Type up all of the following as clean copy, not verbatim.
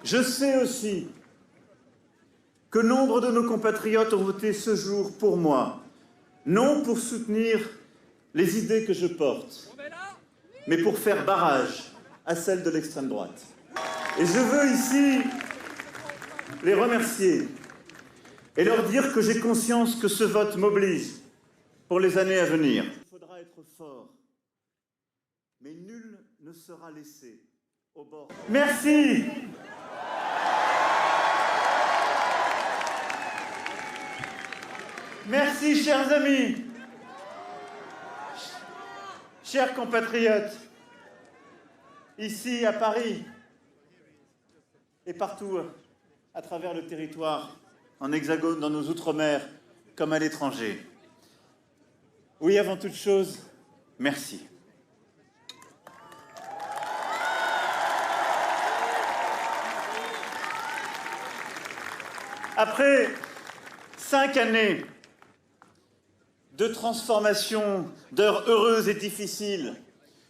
Je sais aussi que nombre de nos compatriotes ont voté ce jour pour moi, non pour soutenir les idées que je porte, mais pour faire barrage à celles de l'extrême droite. Et je veux ici les remercier et leur dire que j'ai conscience que ce vote m'oblige pour les années à venir. Il faudra être fort, mais nul ne sera laissé au bord. Merci. Merci, chers amis, chers compatriotes, ici à Paris et partout à travers le territoire, en Hexagone, dans nos outre-mer, comme à l'étranger. Oui, avant toute chose, merci. Après 5 années de transformation, d'heures heureuses et difficiles,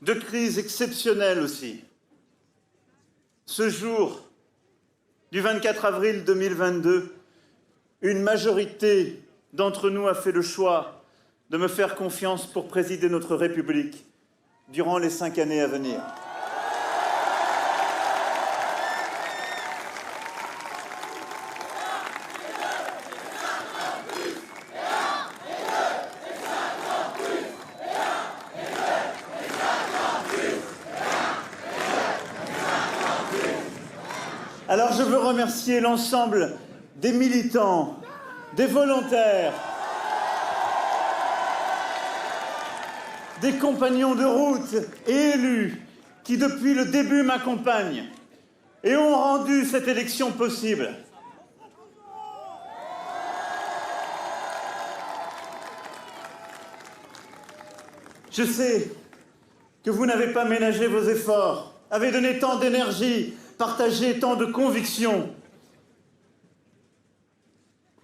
de crises exceptionnelles aussi, ce jour du 24 avril 2022, une majorité d'entre nous a fait le choix de me faire confiance pour présider notre République durant les 5 années à venir. Alors je veux remercier l'ensemble des militants, des volontaires, des compagnons de route et élus qui depuis le début m'accompagnent et ont rendu cette élection possible. Je sais que vous n'avez pas ménagé vos efforts, avez donné tant d'énergie, partagé tant de convictions.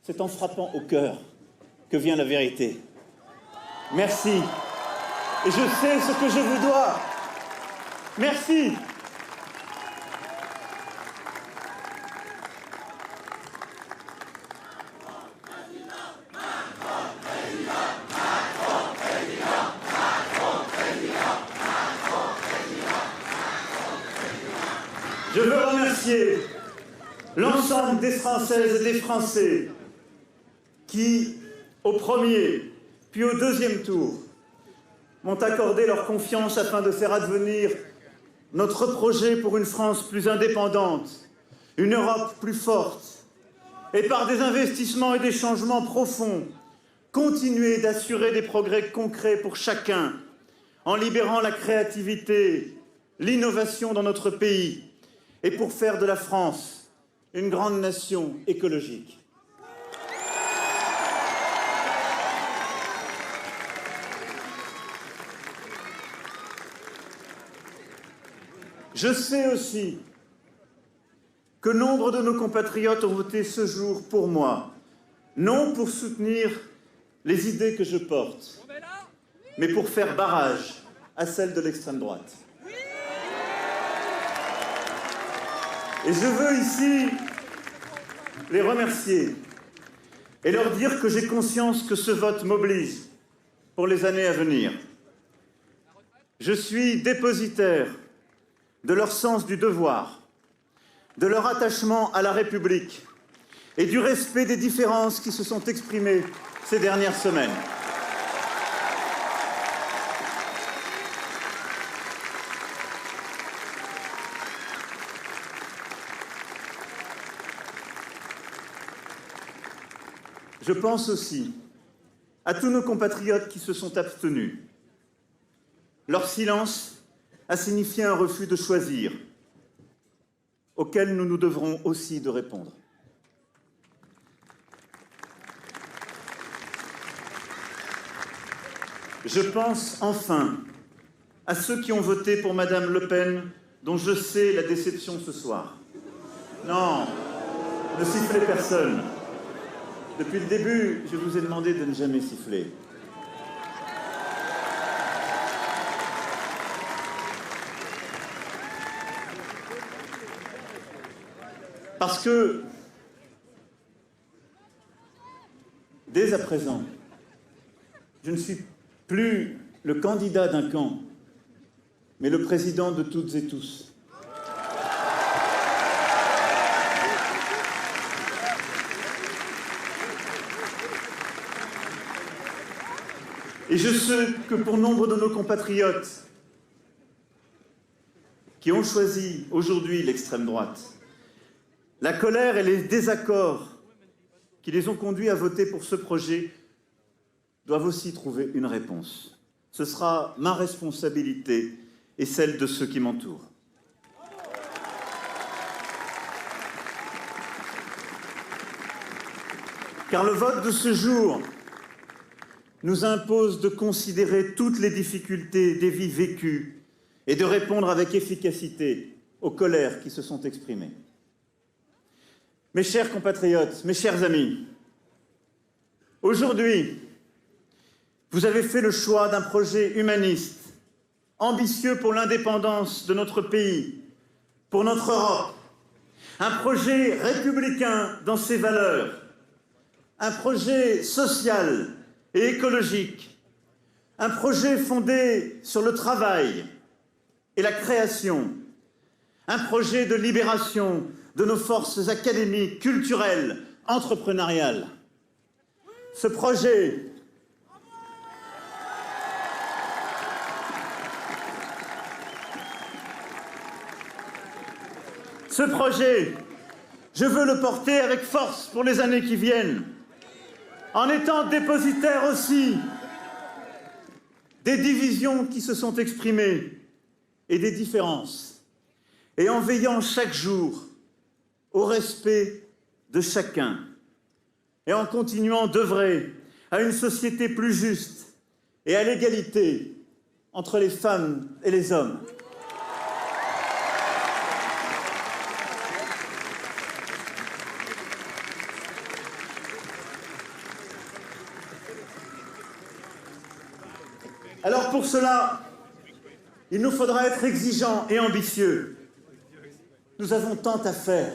C'est en frappant au cœur que vient la vérité. Merci. Et je sais ce que je vous dois. Merci. Je veux remercier l'ensemble des Françaises et des Français qui, au premier, puis au deuxième tour, m'ont accordé leur confiance afin de faire advenir notre projet pour une France plus indépendante, une Europe plus forte, et par des investissements et des changements profonds, continuer d'assurer des progrès concrets pour chacun, en libérant la créativité, l'innovation dans notre pays, et pour faire de la France une grande nation écologique. Je sais aussi que nombre de nos compatriotes ont voté ce jour pour moi, non pour soutenir les idées que je porte, mais pour faire barrage à celles de l'extrême droite. Et je veux ici les remercier et leur dire que j'ai conscience que ce vote m'oblige pour les années à venir. Je suis dépositaire de leur sens du devoir, de leur attachement à la République et du respect des différences qui se sont exprimées ces dernières semaines. Je pense aussi à tous nos compatriotes qui se sont abstenus. Leur silence a signifié un refus de choisir, auquel nous nous devrons aussi de répondre. Je pense enfin à ceux qui ont voté pour Madame Le Pen, dont je sais la déception ce soir. Non, ne sifflez personne. Depuis le début, je vous ai demandé de ne jamais siffler. Parce que, dès à présent, je ne suis plus le candidat d'un camp, mais le président de toutes et tous. Et je sais que pour nombre de nos compatriotes qui ont choisi aujourd'hui l'extrême droite, la colère et les désaccords qui les ont conduits à voter pour ce projet doivent aussi trouver une réponse. Ce sera ma responsabilité et celle de ceux qui m'entourent. Car le vote de ce jour nous impose de considérer toutes les difficultés des vies vécues et de répondre avec efficacité aux colères qui se sont exprimées. Mes chers compatriotes, mes chers amis, aujourd'hui, vous avez fait le choix d'un projet humaniste, ambitieux pour l'indépendance de notre pays, pour notre Europe, un projet républicain dans ses valeurs, un projet social et écologique, un projet fondé sur le travail et la création, un projet de libération de nos forces académiques, culturelles, entrepreneuriales. Ce projet je veux le porter avec force pour les années qui viennent, en étant dépositaire aussi des divisions qui se sont exprimées et des différences, et en veillant chaque jour au respect de chacun, et en continuant d'œuvrer à une société plus juste et à l'égalité entre les femmes et les hommes. Alors pour cela, il nous faudra être exigeants et ambitieux. Nous avons tant à faire.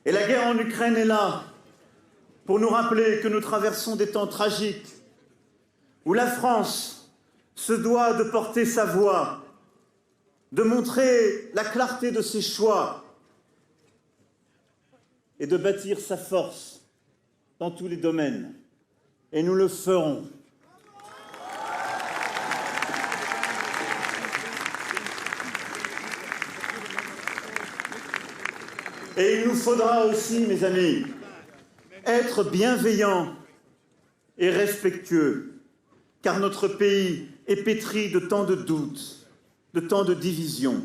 Et la guerre en Ukraine est là pour nous rappeler que nous traversons des temps tragiques où la France se doit de porter sa voix, de montrer la clarté de ses choix et de bâtir sa force dans tous les domaines. Et nous le ferons. Et il nous faudra aussi, mes amis, être bienveillants et respectueux, car notre pays est pétri de tant de doutes, de tant de divisions.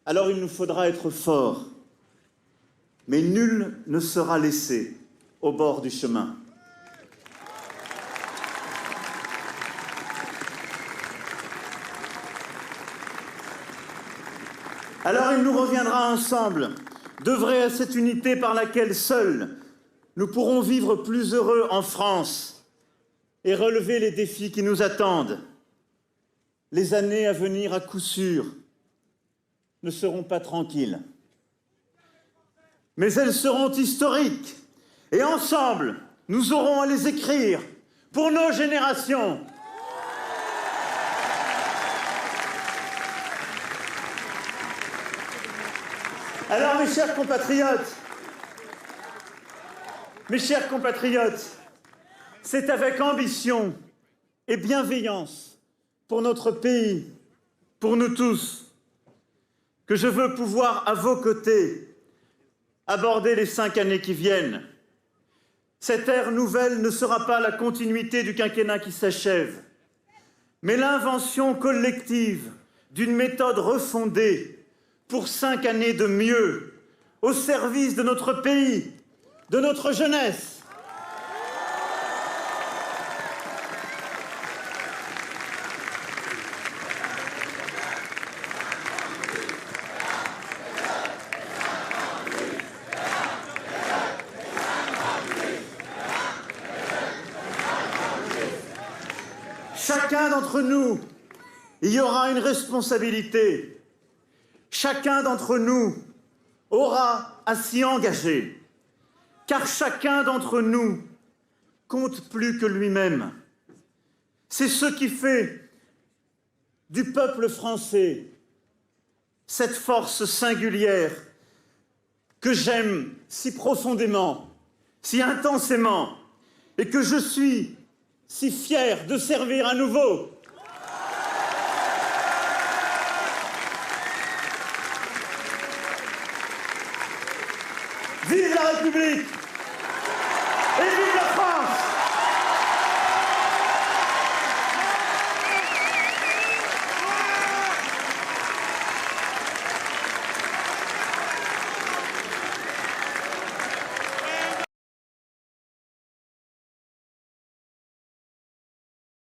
Alors il nous faudra être forts, mais nul ne sera laissé au bord du chemin. Alors il nous reviendra ensemble d'œuvrer à cette unité par laquelle seuls nous pourrons vivre plus heureux en France et relever les défis qui nous attendent. Les années à venir, à coup sûr, ne seront pas tranquilles. Mais elles seront historiques et ensemble, nous aurons à les écrire pour nos générations. Alors, mes chers compatriotes, c'est avec ambition et bienveillance pour notre pays, pour nous tous, que je veux pouvoir, à vos côtés, aborder les 5 années qui viennent. Cette ère nouvelle ne sera pas la continuité du quinquennat qui s'achève, mais l'invention collective d'une méthode refondée pour 5 années de mieux, au service de notre pays, de notre jeunesse. Chacun d'entre nous, il y aura une responsabilité. Chacun d'entre nous aura à s'y engager, car chacun d'entre nous compte plus que lui-même. C'est ce qui fait du peuple français cette force singulière que j'aime si profondément, si intensément, et que je suis si fier de servir à nouveau. Vive la République et vive